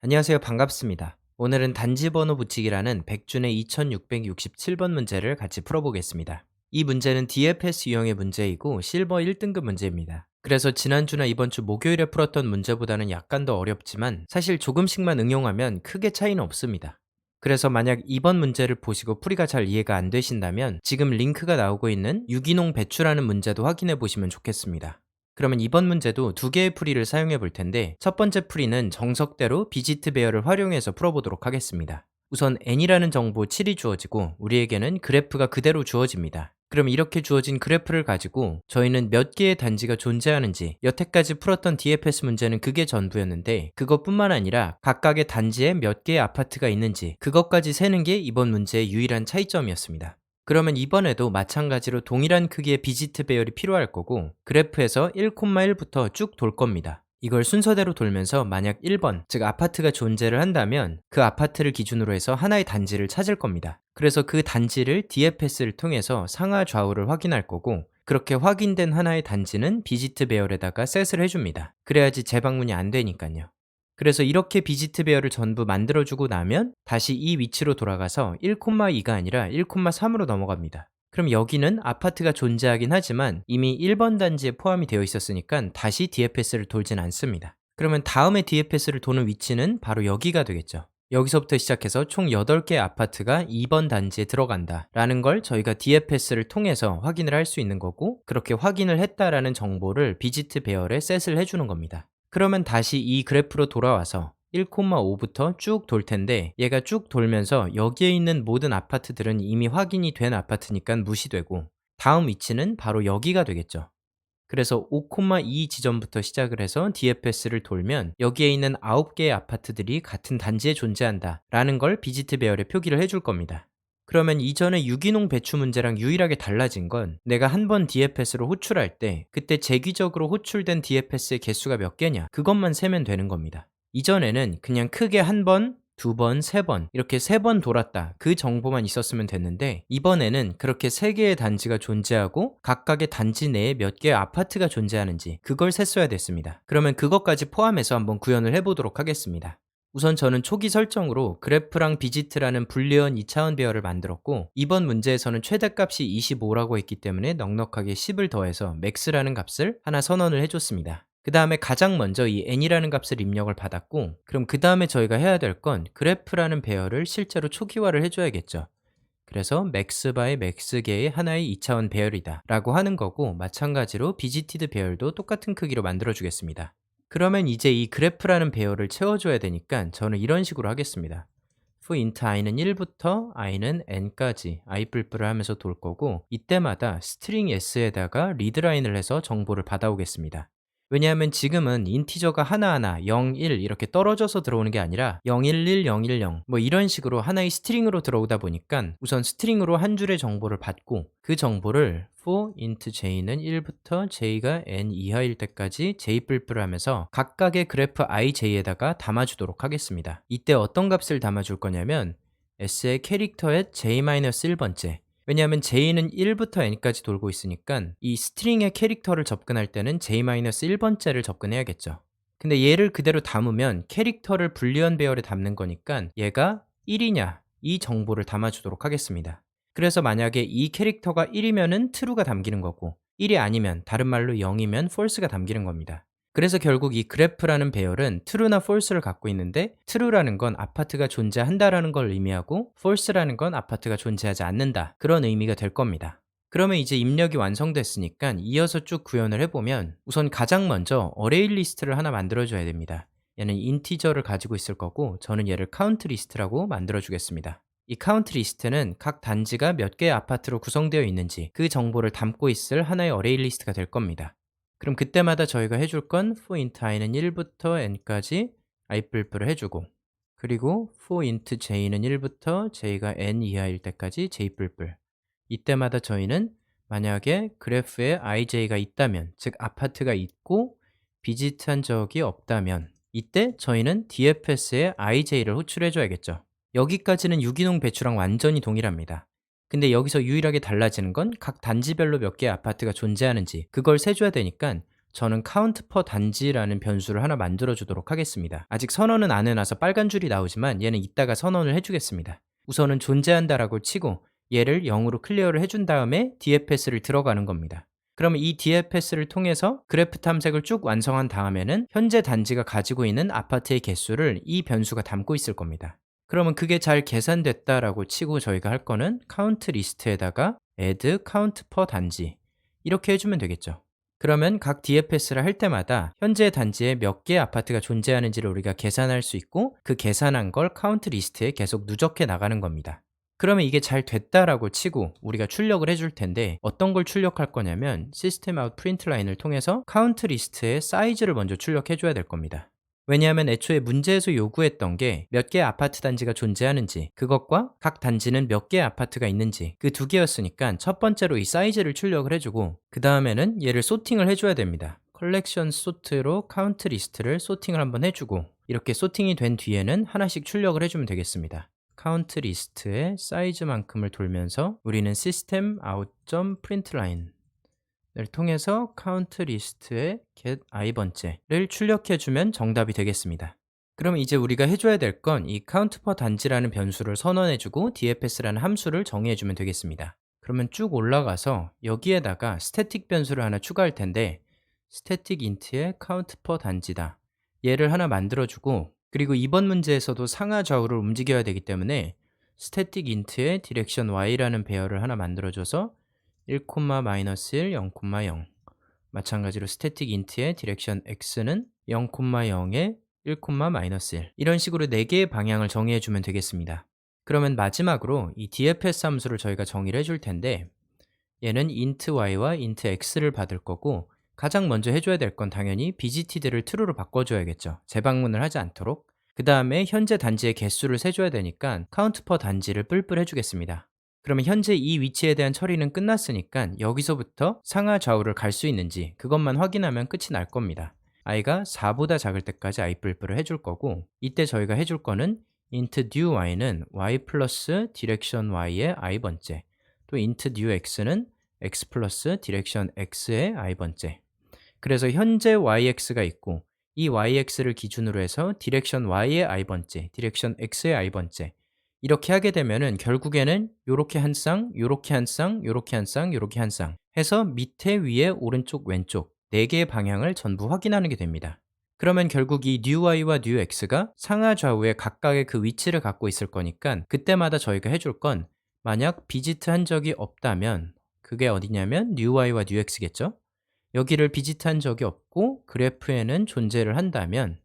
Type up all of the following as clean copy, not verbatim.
안녕하세요. 반갑습니다. 오늘은 단지 번호 붙이기라는 백준의 2667번 문제를 같이 풀어보겠습니다. 이 문제는 DFS 유형의 문제이고 실버 1등급 문제입니다. 그래서 지난주나 이번 주 목요일에 풀었던 문제보다는 약간 더 어렵지만 사실 조금씩만 응용하면 크게 차이는 없습니다. 그래서 만약 이번 문제를 보시고 풀이가 잘 이해가 안 되신다면 지금 링크가 나오고 있는 유기농 배추라는 문제도 확인해 보시면 좋겠습니다. 그러면 이번 문제도 두 개의 풀이를 사용해 볼 텐데 첫 번째 풀이는 정석대로 비지트 배열을 활용해서 풀어보도록 하겠습니다. 우선 n이라는 정보 7이 주어지고 우리에게는 그래프가 그대로 주어집니다. 그럼 이렇게 주어진 그래프를 가지고 저희는 몇 개의 단지가 존재하는지, 여태까지 풀었던 DFS 문제는 그게 전부였는데 그것뿐만 아니라 각각의 단지에 몇 개의 아파트가 있는지 그것까지 세는 게 이번 문제의 유일한 차이점이었습니다. 그러면 이번에도 마찬가지로 동일한 크기의 비지트 배열이 필요할 거고 그래프에서 1,1부터 쭉 돌 겁니다. 이걸 순서대로 돌면서 만약 1번, 즉 아파트가 존재를 한다면 그 아파트를 기준으로 해서 하나의 단지를 찾을 겁니다. 그래서 그 단지를 DFS를 통해서 상하 좌우를 확인할 거고 그렇게 확인된 하나의 단지는 비지트 배열에다가 셋을 해줍니다. 그래야지 재방문이 안 되니까요. 그래서 이렇게 비지트 배열을 전부 만들어주고 나면 다시 이 위치로 돌아가서 1,2가 아니라 1,3으로 넘어갑니다. 그럼 여기는 아파트가 존재하긴 하지만 이미 1번 단지에 포함이 되어 있었으니까 다시 DFS를 돌진 않습니다. 그러면 다음에 DFS를 도는 위치는 바로 여기가 되겠죠. 여기서부터 시작해서 총 8개의 아파트가 2번 단지에 들어간다 라는 걸 저희가 DFS를 통해서 확인을 할 수 있는 거고 그렇게 확인을 했다라는 정보를 비지트 배열에 셋을 해주는 겁니다. 그러면 다시 이 그래프로 돌아와서 1,5부터 쭉 돌 텐데 얘가 쭉 돌면서 여기에 있는 모든 아파트들은 이미 확인이 된 아파트니까 무시되고 다음 위치는 바로 여기가 되겠죠. 그래서 5,2 지점부터 시작을 해서 DFS를 돌면 여기에 있는 9개의 아파트들이 같은 단지에 존재한다 라는 걸 비지트 배열에 표기를 해줄 겁니다. 그러면 이전에 유기농 배추 문제랑 유일하게 달라진 건 내가 한 번 DFS로 호출할 때 그때 재기적으로 호출된 DFS의 개수가 몇 개냐 그것만 세면 되는 겁니다. 이전에는 그냥 크게 한 번, 두 번, 세 번 이렇게 세 번 돌았다 그 정보만 있었으면 됐는데 이번에는 그렇게 세 개의 단지가 존재하고 각각의 단지 내에 몇 개의 아파트가 존재하는지 그걸 셌어야 됐습니다. 그러면 그것까지 포함해서 한번 구현을 해보도록 하겠습니다. 우선 저는 초기 설정으로 그래프랑 비지트라는 불리언 2차원 배열을 만들었고 이번 문제에서는 최대값이 25라고 했기 때문에 넉넉하게 10을 더해서 max라는 값을 하나 선언을 해줬습니다. 그 다음에 가장 먼저 이 n이라는 값을 입력을 받았고 그럼 그 다음에 저희가 해야 될 건 그래프라는 배열을 실제로 초기화를 해줘야겠죠. 그래서 max by max 개의 하나의 2차원 배열이다 라고 하는 거고 마찬가지로 비지티드 배열도 똑같은 크기로 만들어 주겠습니다. 그러면 이제 이 그래프라는 배열을 채워줘야 되니까 저는 이런 식으로 하겠습니다. for int i는 1부터 i는 n까지 i뿔뿔을 하면서 돌 거고 이때마다 string s에다가 리드라인을 해서 정보를 받아오겠습니다. 왜냐하면 지금은 인티저가 하나하나 0, 1 이렇게 떨어져서 들어오는 게 아니라 0, 1, 1, 0, 1, 0 뭐 이런 식으로 하나의 스트링으로 들어오다 보니까 우선 스트링으로 한 줄의 정보를 받고 그 정보를 for int j는 1부터 j가 n 이하일 때까지 j뿔뿔 하면서 각각의 그래프 ij에다가 담아주도록 하겠습니다. 이때 어떤 값을 담아줄 거냐면 s의 캐릭터의 j-1번째 왜냐하면 j는 1부터 n까지 돌고 있으니까 이 스트링의 캐릭터를 접근할 때는 j-1번째를 접근해야겠죠. 근데 얘를 그대로 담으면 캐릭터를 불리언 배열에 담는 거니까 얘가 1이냐 이 정보를 담아주도록 하겠습니다. 그래서 만약에 이 캐릭터가 1이면은 true가 담기는 거고 1이 아니면 다른 말로 0이면 false가 담기는 겁니다. 그래서 결국 이 그래프라는 배열은 true나 false를 갖고 있는데 true라는 건 아파트가 존재한다라는 걸 의미하고 false라는 건 아파트가 존재하지 않는다 그런 의미가 될 겁니다. 그러면 이제 입력이 완성됐으니까 이어서 쭉 구현을 해보면 우선 가장 먼저 어레이 리스트를 하나 만들어줘야 됩니다. 얘는 인티저를 가지고 있을 거고 저는 얘를 카운트 리스트라고 만들어 주겠습니다. 이 카운트 리스트는 각 단지가 몇 개의 아파트로 구성되어 있는지 그 정보를 담고 있을 하나의 어레이 리스트가 될 겁니다. 그럼 그때마다 저희가 해줄 건 for int i는 1부터 n까지 i뿔뿔을 해주고 그리고 for int j는 1부터 j가 n 이하일 때까지 j뿔뿔 이때마다 저희는 만약에 그래프에 ij가 있다면 즉 아파트가 있고 비짓한 적이 없다면 이때 저희는 dfs에 ij를 호출해 줘야겠죠. 여기까지는 유기농 배추랑 완전히 동일합니다. 근데 여기서 유일하게 달라지는 건 각 단지별로 몇 개의 아파트가 존재하는지 그걸 세줘야 되니까 저는 count per 단지라는 변수를 하나 만들어 주도록 하겠습니다. 아직 선언은 안 해놔서 빨간 줄이 나오지만 얘는 이따가 선언을 해주겠습니다. 우선은 존재한다라고 치고 얘를 0으로 클리어를 해준 다음에 dfs를 들어가는 겁니다. 그러면 이 dfs를 통해서 그래프 탐색을 쭉 완성한 다음에는 현재 단지가 가지고 있는 아파트의 개수를 이 변수가 담고 있을 겁니다. 그러면 그게 잘 계산됐다라고 치고 저희가 할 거는 count 리스트에다가 add count per 단지 이렇게 해주면 되겠죠. 그러면 각 dfs를 할 때마다 현재 단지에 몇 개의 아파트가 존재하는지를 우리가 계산할 수 있고 그 계산한 걸 count 리스트에 계속 누적해 나가는 겁니다. 그러면 이게 잘 됐다라고 치고 우리가 출력을 해줄 텐데 어떤 걸 출력할 거냐면 system out print line을 통해서 count 리스트의 사이즈를 먼저 출력해 줘야 될 겁니다. 왜냐하면 애초에 문제에서 요구했던 게 몇 개의 아파트 단지가 존재하는지 그것과 각 단지는 몇 개의 아파트가 있는지 그 두 개였으니까 첫 번째로 이 사이즈를 출력을 해주고 그 다음에는 얘를 소팅을 해줘야 됩니다. 컬렉션 소트로 카운트 리스트를 소팅을 한번 해주고 이렇게 소팅이 된 뒤에는 하나씩 출력을 해주면 되겠습니다. 카운트 리스트의 사이즈만큼을 돌면서 우리는 system out.println 를 통해서 count 리스트의 get i번째를 출력해주면 정답이 되겠습니다. 그럼 이제 우리가 해줘야 될 건 이 count per 단지라는 변수를 선언해주고 dfs라는 함수를 정의해주면 되겠습니다. 그러면 쭉 올라가서 여기에다가 static 변수를 하나 추가할 텐데 static int의 count per 단지다. 얘를 하나 만들어주고 그리고 이번 문제에서도 상하 좌우를 움직여야 되기 때문에 static int의 direction y라는 배열을 하나 만들어줘서 1, -1, 0,0 마찬가지로 static int의 direction x는 0,0에 1, -1 이런 식으로 4개의 방향을 정의해주면 되겠습니다. 그러면 마지막으로 이 dfs 함수를 저희가 정의를 해줄 텐데 얘는 int y와 int x를 받을 거고 가장 먼저 해줘야 될 건 당연히 visited를 true로 바꿔줘야겠죠. 재방문을 하지 않도록. 그 다음에 현재 단지의 개수를 세줘야 되니까 count per 단지를 뿔뿔 해주겠습니다. 그러면 현재 이 위치에 대한 처리는 끝났으니까 여기서부터 상하 좌우를 갈 수 있는지 그것만 확인하면 끝이 날 겁니다. i가 4보다 작을 때까지 i 뿔뿔을 해줄 거고 이때 저희가 해줄 거는 int new y는 y 플러스 direction y의 i번째 또 int new x는 x 플러스 direction x의 i번째 그래서 현재 yx가 있고 이 yx를 기준으로 해서 direction y의 i번째, direction x의 i번째 이렇게 하게 되면은 결국에는 요렇게 한 쌍, 요렇게 한 쌍, 요렇게 한 쌍, 요렇게 한 쌍 해서 밑에 위에 오른쪽 왼쪽 4개의 방향을 전부 확인하는 게 됩니다. 그러면 결국 이 new y와 new x가 상하 좌우에 각각의 그 위치를 갖고 있을 거니까 그때마다 저희가 해줄 건 만약 비지트 한 적이 없다면 그게 어디냐면 new y와 new x겠죠? 여기를 비지트한 적이 없고 그래프에는 존재를 한다면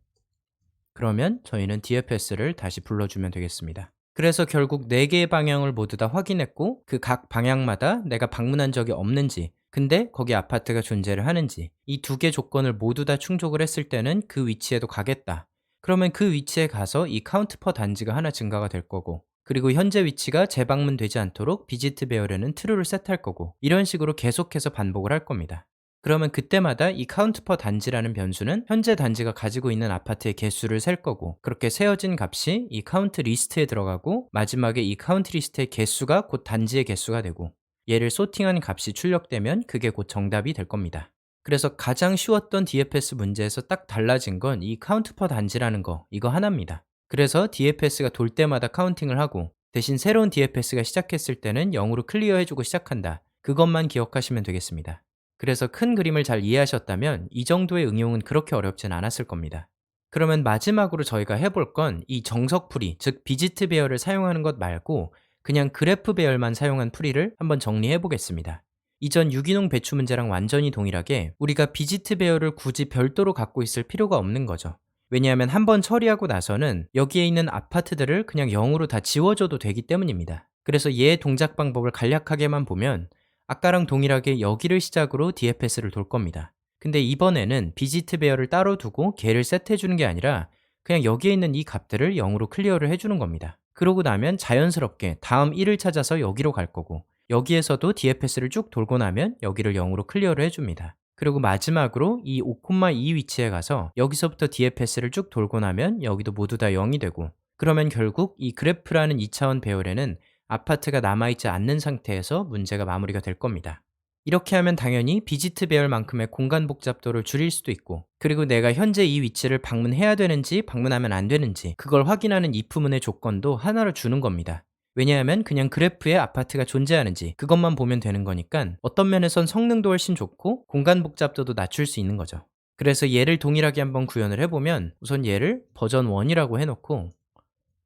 그러면 저희는 dfs를 다시 불러주면 되겠습니다. 그래서 결국 4개의 방향을 모두 다 확인했고 그 각 방향마다 내가 방문한 적이 없는지 근데 거기 아파트가 존재를 하는지 이 2개 조건을 모두 다 충족을 했을 때는 그 위치에도 가겠다. 그러면 그 위치에 가서 이 count per 단지가 하나 증가가 될 거고 그리고 현재 위치가 재방문되지 않도록 비지트 배열에는 true를 셋할 거고 이런 식으로 계속해서 반복을 할 겁니다. 그러면 그때마다 이 count per 단지라는 변수는 현재 단지가 가지고 있는 아파트의 개수를 셀 거고 그렇게 세어진 값이 이 count 리스트에 들어가고 마지막에 이 count 리스트의 개수가 곧 단지의 개수가 되고 얘를 소팅한 값이 출력되면 그게 곧 정답이 될 겁니다. 그래서 가장 쉬웠던 dfs 문제에서 딱 달라진 건 이 count per 단지라는 거 이거 하나입니다. 그래서 dfs가 돌 때마다 카운팅을 하고 대신 새로운 dfs가 시작했을 때는 0으로 클리어해주고 시작한다. 그것만 기억하시면 되겠습니다. 그래서 큰 그림을 잘 이해하셨다면 이 정도의 응용은 그렇게 어렵진 않았을 겁니다. 그러면 마지막으로 저희가 해볼 건 이 정석풀이, 즉 비지트 배열을 사용하는 것 말고 그냥 그래프 배열만 사용한 풀이를 한번 정리해 보겠습니다. 이전 유기농 배추 문제랑 완전히 동일하게 우리가 비지트 배열을 굳이 별도로 갖고 있을 필요가 없는 거죠. 왜냐하면 한번 처리하고 나서는 여기에 있는 아파트들을 그냥 0으로 다 지워줘도 되기 때문입니다. 그래서 얘 동작 방법을 간략하게만 보면 아까랑 동일하게 여기를 시작으로 dfs를 돌 겁니다. 근데 이번에는 비지트 배열을 따로 두고 걔를 세트해주는 게 아니라 그냥 여기에 있는 이 값들을 0으로 클리어를 해주는 겁니다. 그러고 나면 자연스럽게 다음 1을 찾아서 여기로 갈 거고 여기에서도 dfs를 쭉 돌고 나면 여기를 0으로 클리어를 해줍니다. 그리고 마지막으로 이 5,2 위치에 가서 여기서부터 dfs를 쭉 돌고 나면 여기도 모두 다 0이 되고 그러면 결국 이 그래프라는 2차원 배열에는 아파트가 남아있지 않는 상태에서 문제가 마무리가 될 겁니다. 이렇게 하면 당연히 비지트 배열만큼의 공간 복잡도를 줄일 수도 있고, 그리고 내가 현재 이 위치를 방문해야 되는지 방문하면 안 되는지 그걸 확인하는 if문의 조건도 하나로 주는 겁니다. 왜냐하면 그냥 그래프에 아파트가 존재하는지 그것만 보면 되는 거니까 어떤 면에선 성능도 훨씬 좋고 공간 복잡도도 낮출 수 있는 거죠. 그래서 얘를 동일하게 한번 구현을 해보면, 우선 얘를 버전 1이라고 해놓고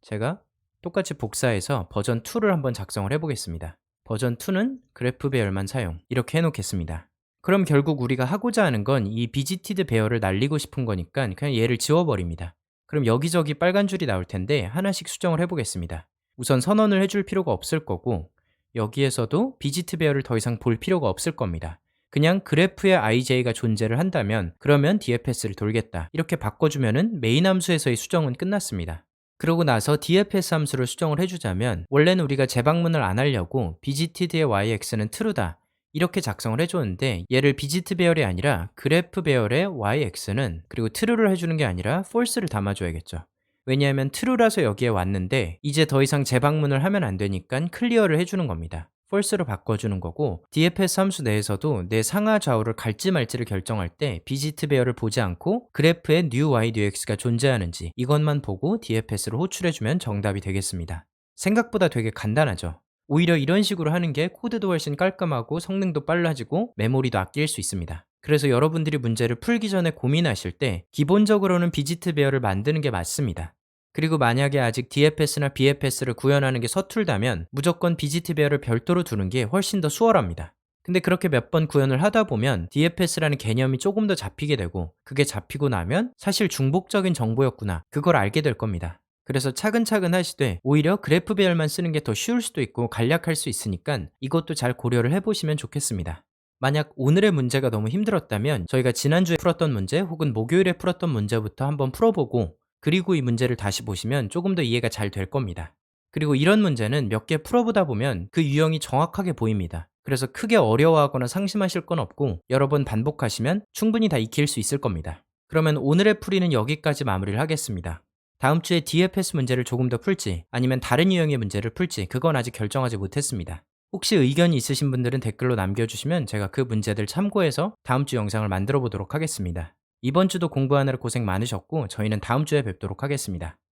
제가 똑같이 복사해서 버전 2를 한번 작성을 해보겠습니다. 버전 2는 그래프 배열만 사용, 이렇게 해놓겠습니다. 그럼 결국 우리가 하고자 하는 건 이 비지티드 배열을 날리고 싶은 거니까 그냥 얘를 지워버립니다. 그럼 여기저기 빨간 줄이 나올 텐데 하나씩 수정을 해보겠습니다. 우선 선언을 해줄 필요가 없을 거고, 여기에서도 비지트 배열을 더 이상 볼 필요가 없을 겁니다. 그냥 그래프에 IJ가 존재를 한다면 그러면 DFS를 돌겠다, 이렇게 바꿔주면은 메인 함수에서의 수정은 끝났습니다. 그러고 나서 DFS 함수를 수정을 해주자면, 원래는 우리가 재방문을 안 하려고 BGTD의 YX는 true다 이렇게 작성을 해줬는데, 얘를 비지트 배열이 아니라 그래프 배열의 YX는 그리고 true를 해주는 게 아니라 false를 담아줘야겠죠. 왜냐하면 true라서 여기에 왔는데 이제 더 이상 재방문을 하면 안 되니까 클리어를 해주는 겁니다. false로 바꿔주는 거고, DFS 함수 내에서도 내 상하 좌우를 갈지 말지를 결정할 때 비지트 배열을 보지 않고 그래프에 new y, new x가 존재하는지 이것만 보고 DFS로 호출해주면 정답이 되겠습니다. 생각보다 되게 간단하죠. 오히려 이런 식으로 하는 게 코드도 훨씬 깔끔하고 성능도 빨라지고 메모리도 아낄 수 있습니다. 그래서 여러분들이 문제를 풀기 전에 고민하실 때 기본적으로는 비지트 배열을 만드는 게 맞습니다. 그리고 만약에 아직 DFS나 BFS를 구현하는 게 서툴다면 무조건 비지트 배열을 별도로 두는 게 훨씬 더 수월합니다. 근데 그렇게 몇 번 구현을 하다 보면 DFS라는 개념이 조금 더 잡히게 되고, 그게 잡히고 나면 사실 중복적인 정보였구나, 그걸 알게 될 겁니다. 그래서 차근차근 하시되 오히려 그래프 배열만 쓰는 게 더 쉬울 수도 있고 간략할 수 있으니까 이것도 잘 고려를 해보시면 좋겠습니다. 만약 오늘의 문제가 너무 힘들었다면 저희가 지난주에 풀었던 문제 혹은 목요일에 풀었던 문제부터 한번 풀어보고, 그리고 이 문제를 다시 보시면 조금 더 이해가 잘 될 겁니다. 그리고 이런 문제는 몇 개 풀어보다 보면 그 유형이 정확하게 보입니다. 그래서 크게 어려워하거나 상심하실 건 없고 여러 번 반복하시면 충분히 다 익힐 수 있을 겁니다. 그러면 오늘의 풀이는 여기까지 마무리를 하겠습니다. 다음 주에 DFS 문제를 조금 더 풀지 아니면 다른 유형의 문제를 풀지 그건 아직 결정하지 못했습니다. 혹시 의견이 있으신 분들은 댓글로 남겨주시면 제가 그 문제들 참고해서 다음 주 영상을 만들어 보도록 하겠습니다. 이번 주도 공부하느라 고생 많으셨고 저희는 다음 주에 뵙도록 하겠습니다.